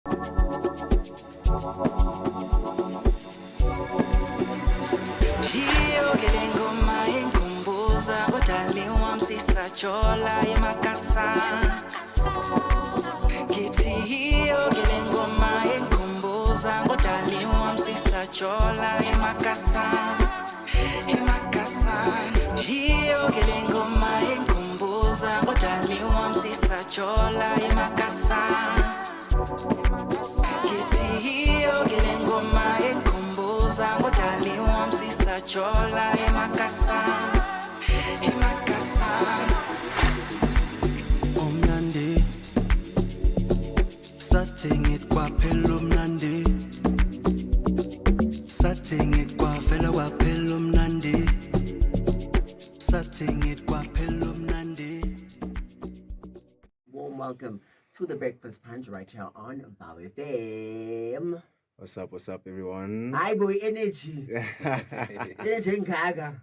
Hiyo ngoma inkumbuza kodali wamsisa chola emakasa. Kithi hiyo ngoma inkumbuza kodali wamsisa chola emakasa. Hiyo ngoma inkumbuza kodali wamsisa chola emakasa. Kithi hiyo ngoma inkumbuza kodali wamsisa chola emakasa. Omnandi sathengi kwaphela omnandi sathengi kwavela waphela omnandi sathengi kwaphela omnandi. Warm welcome to the Breafast Punch right here on VOW FM. What's up, everyone? Hi, boy, energy. Energy Gaga.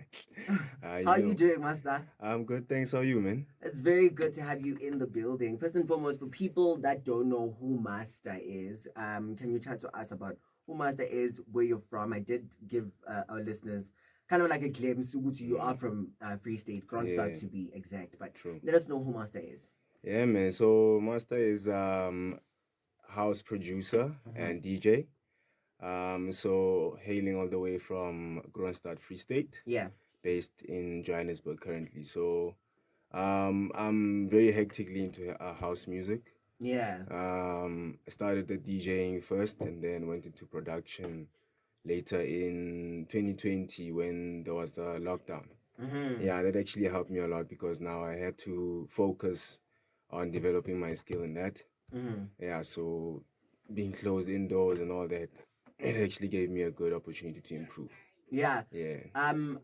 How are you doing, Masta? I'm good, thanks. How are you, man? It's very good to have you in the building. First and foremost, for people that don't know who Masta is, can you chat to us about who Masta is, where you're from? I did give our listeners kind of like a glimpse. You are from Free State, Kronstadt to be exact, but True. let us know who Masta is. Yeah, man. So Masta is house producer and DJ. So hailing all the way from Kronstadt, Free State. Yeah. Based in Johannesburg currently. So I'm very hectically into house music. Yeah. I started the DJing first and then went into production later in 2020 when there was the lockdown. Yeah, that actually helped me a lot because now I had to focus on developing my skill in that. Yeah, so being closed indoors and all that, it actually gave me a good opportunity to improve. Yeah. Yeah.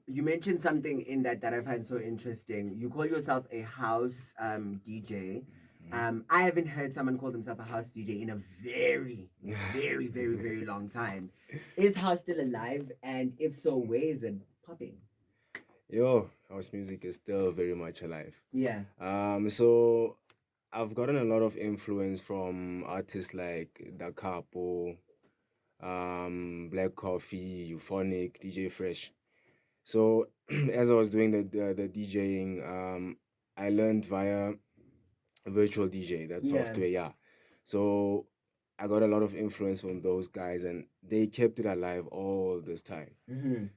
You mentioned something in that I find so interesting. You call yourself a house DJ. I haven't heard someone call themselves a house DJ in a very, very, very, very long time. Is house still alive? And if so, where is it popping? Yo, house music is still very much alive. Yeah. So I've gotten a lot of influence from artists like Da Capo, Black Coffee, Euphonic, DJ Fresh. So as I was doing the DJing, I learned via virtual DJ, that software, yeah. So I got a lot of influence from those guys and they kept it alive all this time.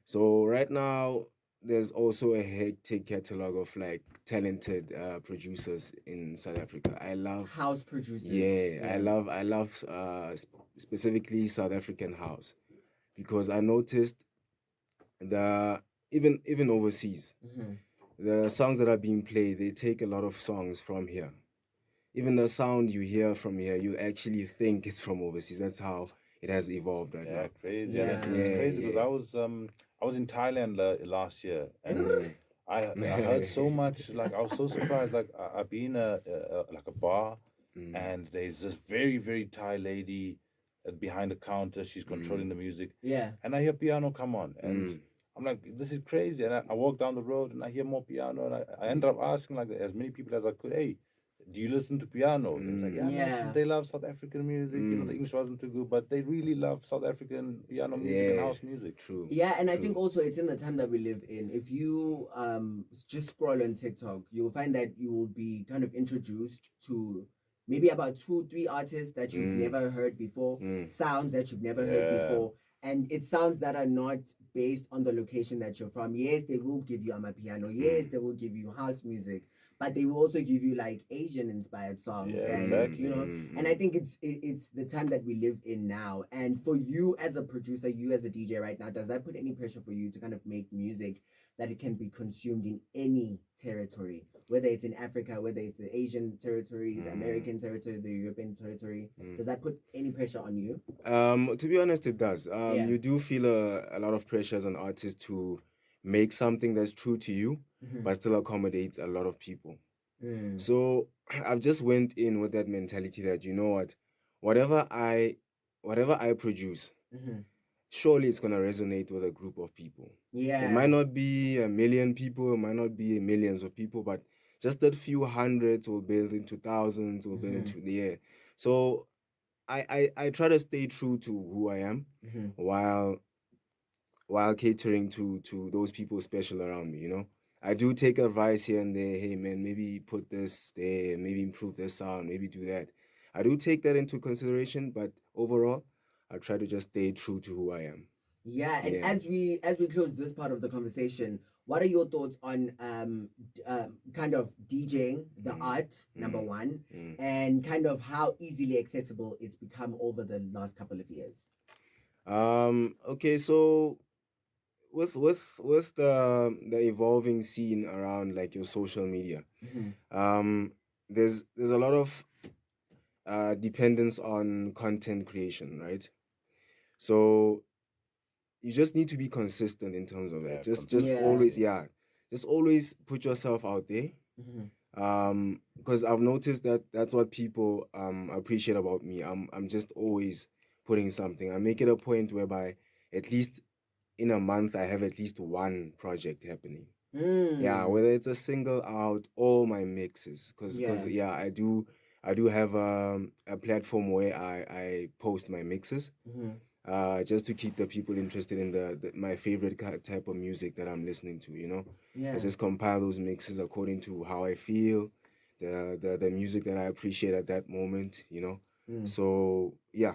So right now, there's also a hectic catalog of like talented producers in South Africa. I love house producers. Yeah. I love specifically South African house because I noticed even overseas, the songs that are being played, they take a lot of songs from here. Even the sound you hear from here, you actually think it's from overseas. That's how it has evolved right now. Crazy. It's crazy because I was in Thailand last year and I heard so much. Like I was so surprised. Like I've been like a bar and there's this very, very Thai lady behind the counter. She's controlling the music. Yeah. And I hear piano come on and I'm like, this is crazy. And I walk down the road and I hear more piano and I ended up asking like as many people as I could, hey, do you listen to piano? And it's like, yeah. They love South African music. You know, the English wasn't too good, but they really love South African piano music and house music. True. Yeah, and I think also it's in the time that we live in. If you just scroll on TikTok, you'll find that you will be kind of introduced to maybe about 2-3 artists that you've never heard before, sounds that you've never heard before. And it's sounds that are not based on the location that you're from. Yes, they will give you amapiano. Yes, they will give you house music. But they will also give you like Asian-inspired songs, exactly. You know. And I think it's the time that we live in now. And for you as a producer, you as a DJ right now, does that put any pressure for you to kind of make music that it can be consumed in any territory, whether it's in Africa, whether it's the Asian territory, the American territory, the European territory? Does that put any pressure on you? To be honest, it does. You do feel a lot of pressure as an artist to make something that's true to you, but still accommodates a lot of people. So I've just went in with that mentality that, you know what, whatever I produce, surely it's gonna resonate with a group of people. Yeah. It might not be 1 million people, it might not be millions of people, but just that few hundreds will build into thousands, will build into the air. So I try to stay true to who I am while catering to those people special around me, you know. I do take advice here and there. Hey man, maybe put this there, maybe improve this sound, maybe do that. I do take that into consideration, but overall, I try to just stay true to who I am. Yeah, and Yeah. as we close this part of the conversation, what are your thoughts on kind of DJing the art, number one, and kind of how easily accessible it's become over the last couple of years? Okay, so with the evolving scene around like your social media, there's a lot of dependence on content creation, right? So you just need to be consistent in terms of that. Yeah, Just consistency. just always put yourself out there. Because I've noticed that that's what people appreciate about me. I'm just always putting something. I make it a point whereby at least in a month I have at least one project happening. Yeah, whether it's a single out, all my mixes, because Yeah. I do have a platform where I post my mixes, just to keep the people interested in my favorite type of music that I'm listening to. You know, I Yeah. just compile those mixes according to how I feel, the music that I appreciate at that moment. You know, so yeah.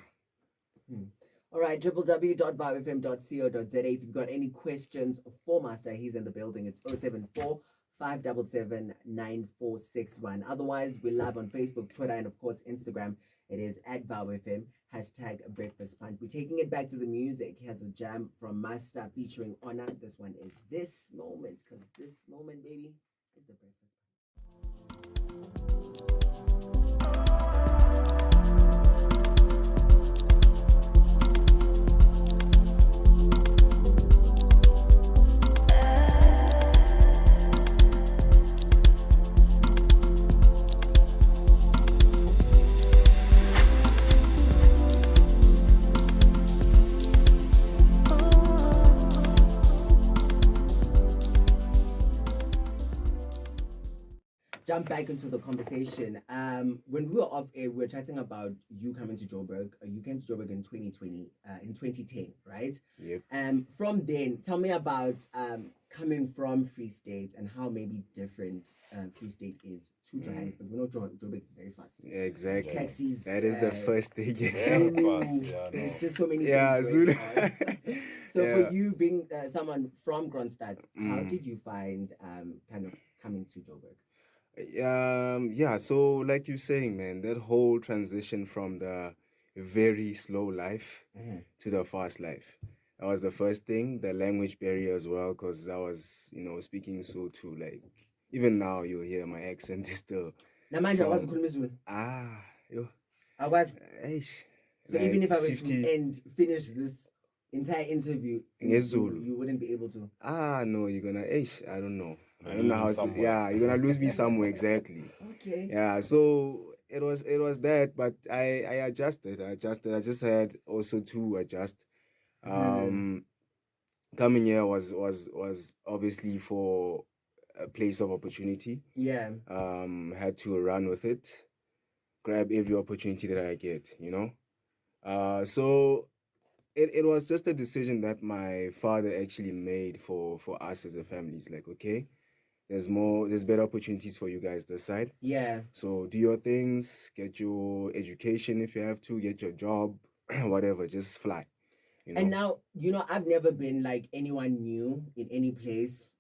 All right, www.vowfm.co.za. If you've got any questions for Masta, he's in the building. It's 074 577 9461. Otherwise, we're live on Facebook, Twitter, and of course, Instagram. It is at VOWFM, hashtag Breafast Punch. We're taking it back to the music. He has a jam from Masta featuring Honor. This one is This Moment, because this moment, baby, is the Breakfast jump back into the conversation. When we were off air, we were chatting about you coming to Joburg. You came to Joburg in 2020, in 2010, right? Yep. From then, tell me about coming from Free State and how maybe different Free State is to Johannesburg. We know Joburg is very fast. Exactly. Taxis. That is the first thing. Very fast, yeah, no. There's just so many Yeah, things Zulu. going on. So Yeah. for you being someone from Kronstadt, how did you find kind of coming to Joburg? Yeah, so like you're saying, man, that whole transition from the very slow life to the fast life. That was the first thing, the language barrier as well, because I was, speaking so too, like, even now you'll hear my accent is still Namanja, I was from- Zulu. yo, I was. eish, So even if I were 50 to finish this entire interview in Zulu. you wouldn't be able to. No, you're gonna, I don't know. I You'll don't know lose how. him somewhere. Yeah, you're gonna lose me somewhere exactly. Okay. Yeah, so it was that, but I adjusted. I just had also to adjust. Coming here was obviously for a place of opportunity. Yeah. Had to run with it, grab every opportunity that I get. So it was just a decision that my father actually made for us as a family. It's like, okay, there's better opportunities for you guys this side. Yeah. So do your things, get your education if you have to, get your job, whatever, just fly. And now, I've never been like anyone new in any place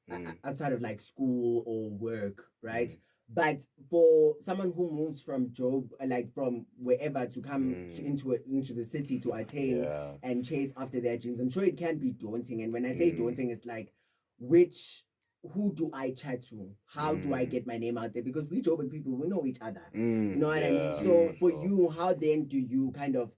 outside of like school or work, right? But for someone who moves from from wherever to come into the city to attain and chase after their dreams, I'm sure it can be daunting. And when I say daunting, it's like, who do I chat to? How do I get my name out there? Because we Joburg people, we know each other. You know what I mean? So for you, how then do you kind of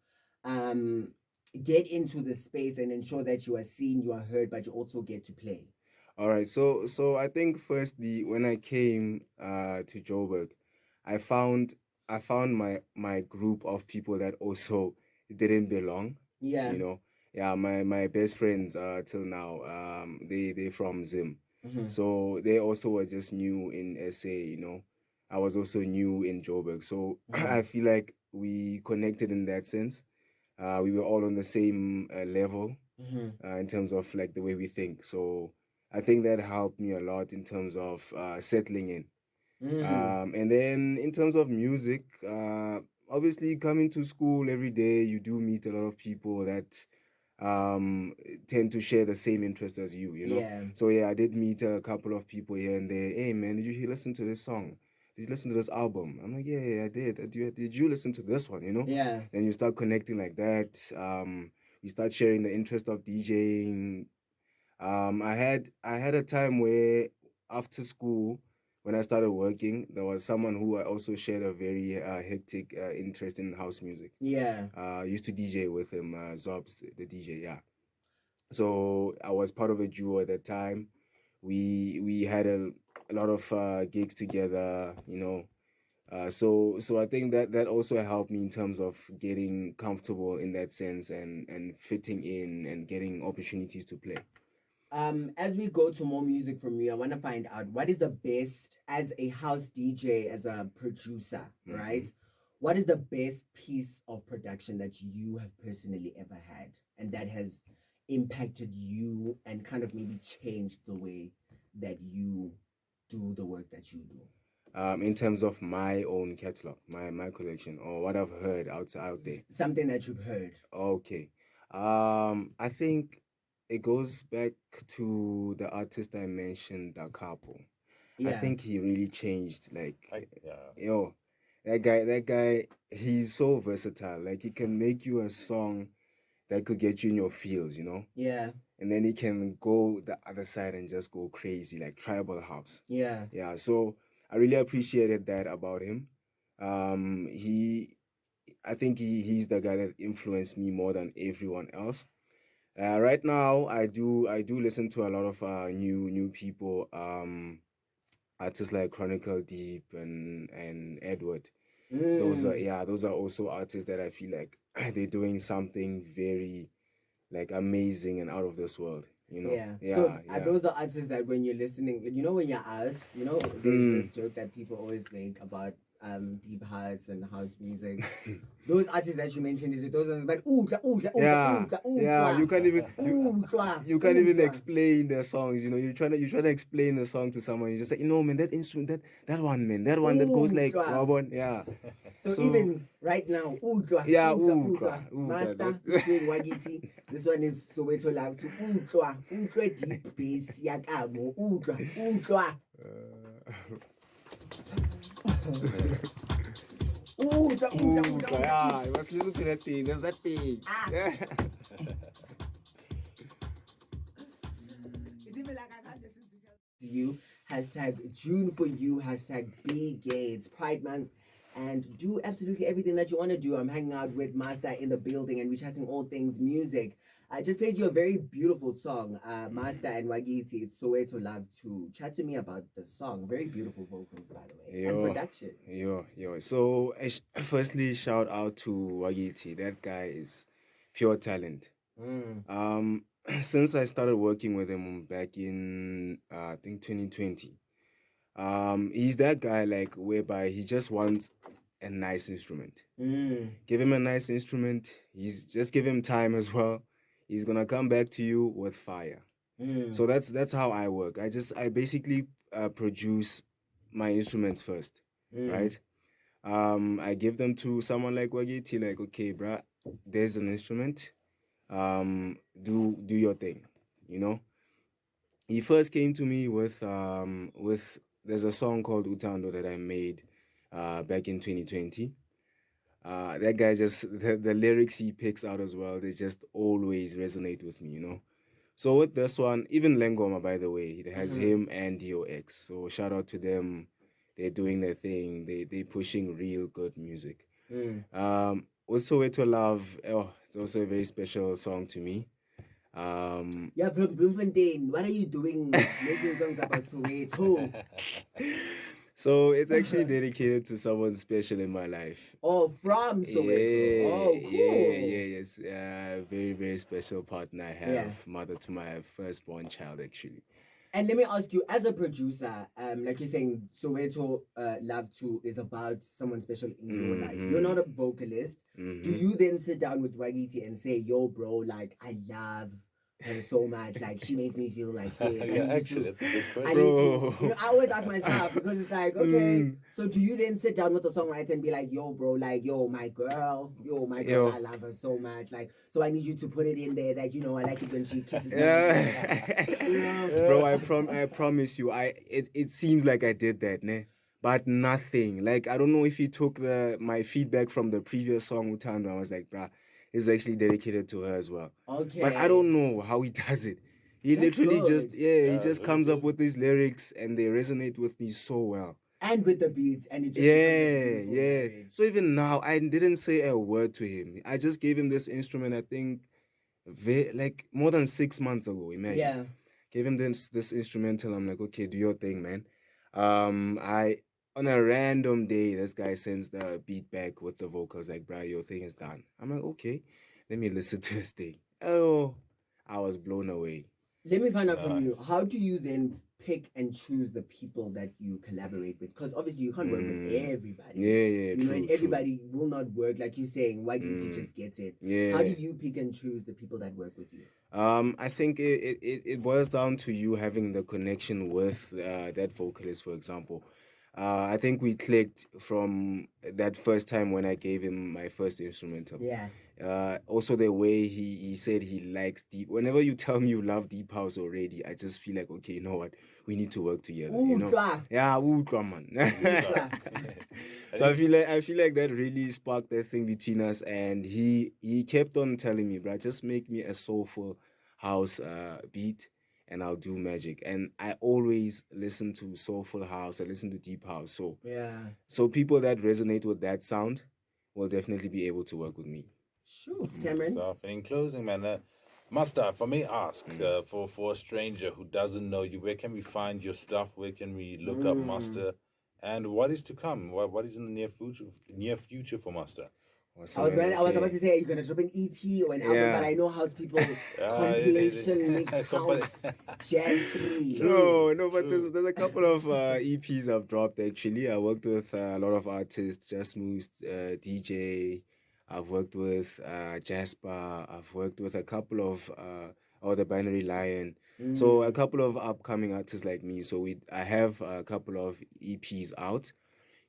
get into the space and ensure that you are seen, you are heard, but you also get to play? All right, so I think firstly, when I came to Joburg, I found my group of people that also didn't belong. Yeah. Yeah, my best friends till now, they from Zim. So they also were just new in SA, I was also new in Joburg. So I feel like we connected in that sense. We were all on the same level in terms of like the way we think. So I think that helped me a lot in terms of settling in. And then in terms of music, obviously coming to school every day, you do meet a lot of people that tend to share the same interest as you know. Yeah. So yeah, I did meet a couple of people here and there. Hey man, did you listen to this song? Did you listen to this album? I'm like, yeah, I did. Did you listen to this one? You know? Yeah. Then you start connecting like that. You start sharing the interest of DJing. I had a time where after school, when I started working, there was someone who I also shared a very hectic interest in house music. Yeah. I used to DJ with him, Zobs, the DJ, yeah. So I was part of a duo at that time. We had a lot of gigs together, you know. So I think that also helped me in terms of getting comfortable in that sense and fitting in and getting opportunities to play. As we go to more music from you, I want to find out what is the best as a house DJ, as a producer, right? What is the best piece of production that you have personally ever had and that has impacted you and kind of maybe changed the way that you do the work that you do? In terms of my own catalog, my collection, or what I've heard out there. Something that you've heard. Okay. I think it goes back to the artist I mentioned, Da Capo. Yeah. I think he really changed. Like, Yeah. yo, that guy, he's so versatile. Like, he can make you a song that could get you in your feels, you know? Yeah. And then he can go the other side and just go crazy, like tribal house. Yeah. Yeah. So I really appreciated that about him. I think he's the guy that influenced me more than everyone else. Right now, I do listen to a lot of new people, artists like Chronicle Deep and Edward. Those are also artists that I feel like they're doing something very like amazing and out of this world. You know? So are those the artists that when you're listening, you know, when you're out, you know, there's this joke that people always make about deep house and house music. Those artists that you mentioned, is it those ones like yeah, you can't even explain their songs, you know. You're trying to explain the song to someone, you just say, you know, man, that instrument, that one, man, that one that goes like Wabon, yeah. So even right now, Masta saying Wagiti, this one is Soweto Love to ultra deep bass yakamo ultra. Yeah, you must listen to that thing. There's that thing. Yeah. It's even like I can't listen to you. Hashtag June for you. Hashtag Big Gates Pride Month. And do absolutely everything that you want to do. I'm hanging out with Masta in the building and we're chatting all things music. I just played you a very beautiful song, Masta and Wagiti. It's Soweto Love to chat to me about the song. Very beautiful vocals, by the way, and production. So, firstly, shout out to Wagiti. That guy is pure talent. Since I started working with him back in I think 2020, he's that guy like whereby he just wants a nice instrument. Give him a nice instrument. Just give him time as well. He's gonna come back to you with fire. So that's how I work. I basically produce my instruments first, right? I give them to someone like Wagiti, like, okay, bruh, there's an instrument. Do your thing, you know. He first came to me with there's a song called Utando that I made back in 2020. That guy just the lyrics he picks out as well, they just always resonate with me, you know. So with this one, even Lengoma, by the way, it has him and DOX. So shout out to them. They're doing their thing. They pushing real good music. Also, Soweto Love, it's also a very special song to me. Yeah, from Bloemfontein. What are you doing making songs about Soweto? So it's actually dedicated to someone special in my life. Oh, from Soweto. Oh, cool. Yes. Very, very special partner I have. Mother to my firstborn child, actually. And let me ask you, as a producer, like you're saying, Soweto Love 2 is about someone special in your life. You're not a vocalist. Do you then sit down with Wagiti and say, yo, bro, like, I love her so much, like she makes me feel like this. Yeah, actually, that's a good question. I always ask myself, because it's like, okay, so do you then sit down with the songwriter and be like, yo, bro, like, yo, my girl, I love her so much, like, so I need you to put it in there that, you know, I like it when she kisses me. Bro, I promise you, it seems like I did that, ne? But nothing. Like, I don't know if he took my feedback from the previous song Utando. I was like, bruh, it's actually dedicated to her as well. Okay. But I don't know how he does it. He That's literally good. he just comes up with these lyrics and they resonate with me so well. And with the beat, and it just yeah. So even now, I didn't say a word to him. I just gave him this instrument, I think, like more than 6 months ago, imagine. Yeah. Gave him this instrumental. I'm like, okay, do your thing, man. On a random day, this guy sends the beat back with the vocals, like, bro, your thing is done. I'm like, okay, let me listen to this thing. Oh, I was blown away. Let me find out from you, how do you then pick and choose the people that you collaborate with? Because obviously you can't work with everybody. Yeah, you know, and everybody will not work, like you're saying, Wagiti just gets it. Yeah. How do you pick and choose the people that work with you? I think it boils down to you having the connection with that vocalist, for example. I think we clicked from that first time when I gave him my first instrumental. Yeah. Also the way he said he likes deep. Whenever you tell me you love deep house already, I just feel like, okay, you know what? We need to work together. You know? Yeah, man. So I feel like that really sparked that thing between us, and he kept on telling me, bro, just make me a soulful house beat and I'll do magic. And I always listen to soulful house, I listen to deep house. So so people that resonate with that sound will definitely be able to work with me. Sure. Cameron? In closing, man, Masta, if I may ask, for a stranger who doesn't know you, where can we find your stuff? Where can we look up Masta? And what is to come? What is in the near future for Masta? Awesome. I was about to say, you're going to drop an EP or an album, but I know house people, compilation, mix, house, jazz, No, but there's a couple of EPs I've dropped, actually. I worked with a lot of artists, Just Moose, DJ. I've worked with Jasper. I've worked with a couple of, the Binary Lion. So a couple of upcoming artists like me. So I have a couple of EPs out.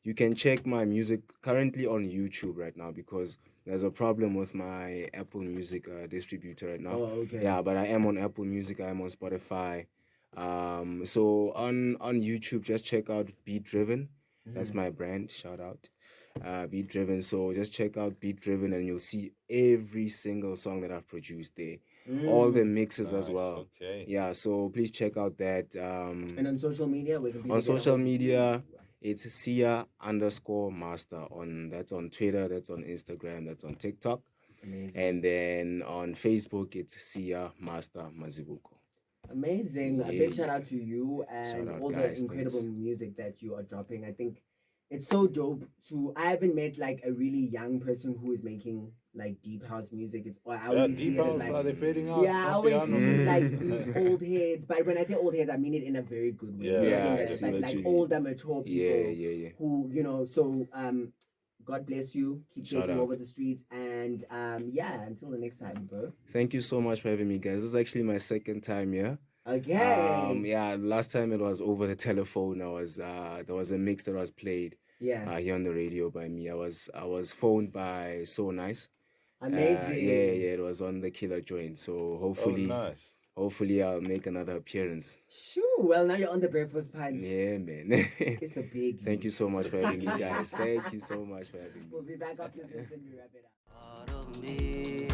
You can check my music currently on YouTube right now because there's a problem with my Apple Music distributor right now. Oh, okay. Yeah, but I am on Apple Music. I am on Spotify. So on YouTube, just check out Beat Driven. That's my brand. Shout out. Beat Driven. So just check out Beat Driven and you'll see every single song that I've produced there. All the mixes as well. Okay. Yeah, so please check out that. And on social media? On social media, it's Sia_Masta. That's on Twitter, that's on Instagram, that's on TikTok. Amazing. And then on Facebook, it's Sia Masta Mazibuko. Amazing. A big shout out to you and all guys, the incredible thanks. music that you are dropping. I think it's so dope I haven't met like a really young person who is making like deep house music. I always see deep it house, like, are they fading out? yeah, I always see like these old heads. But when I say old heads, I mean it in a very good way. Yeah, but like older, mature people. Yeah. Who, you know, so God bless you. Keep Shout taking out. over the streets. And until the next time, bro. Thank you so much for having me, guys. This is actually my second time here. Okay. Last time it was over the telephone. There was a mix that was played here on the radio by me. I was phoned by So Nice. Amazing. It was on the Killer Joint. So hopefully, hopefully I'll make another appearance. Sure. Well, now you're on the Breafast Punch. Yeah, man. It's the big. Thank you so much for having me, guys. Thank you so much for having me. We'll be back after this and we wrap it up. Part of me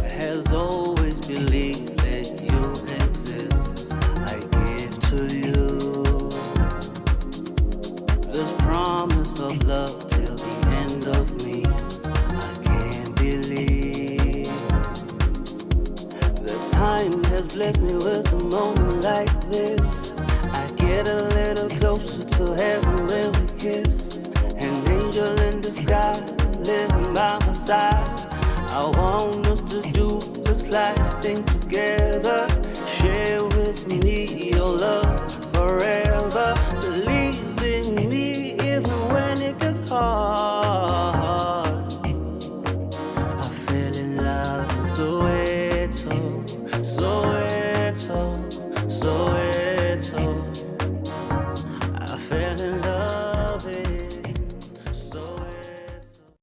has always believed that you exist. I give to you this promise of love till the end of me. I can't believe the time has blessed me with a moment like this. I get a little closer to heaven when we kiss. An angel in the sky living by my side. I want us to do this life thing together. Share with me your love forever. Believe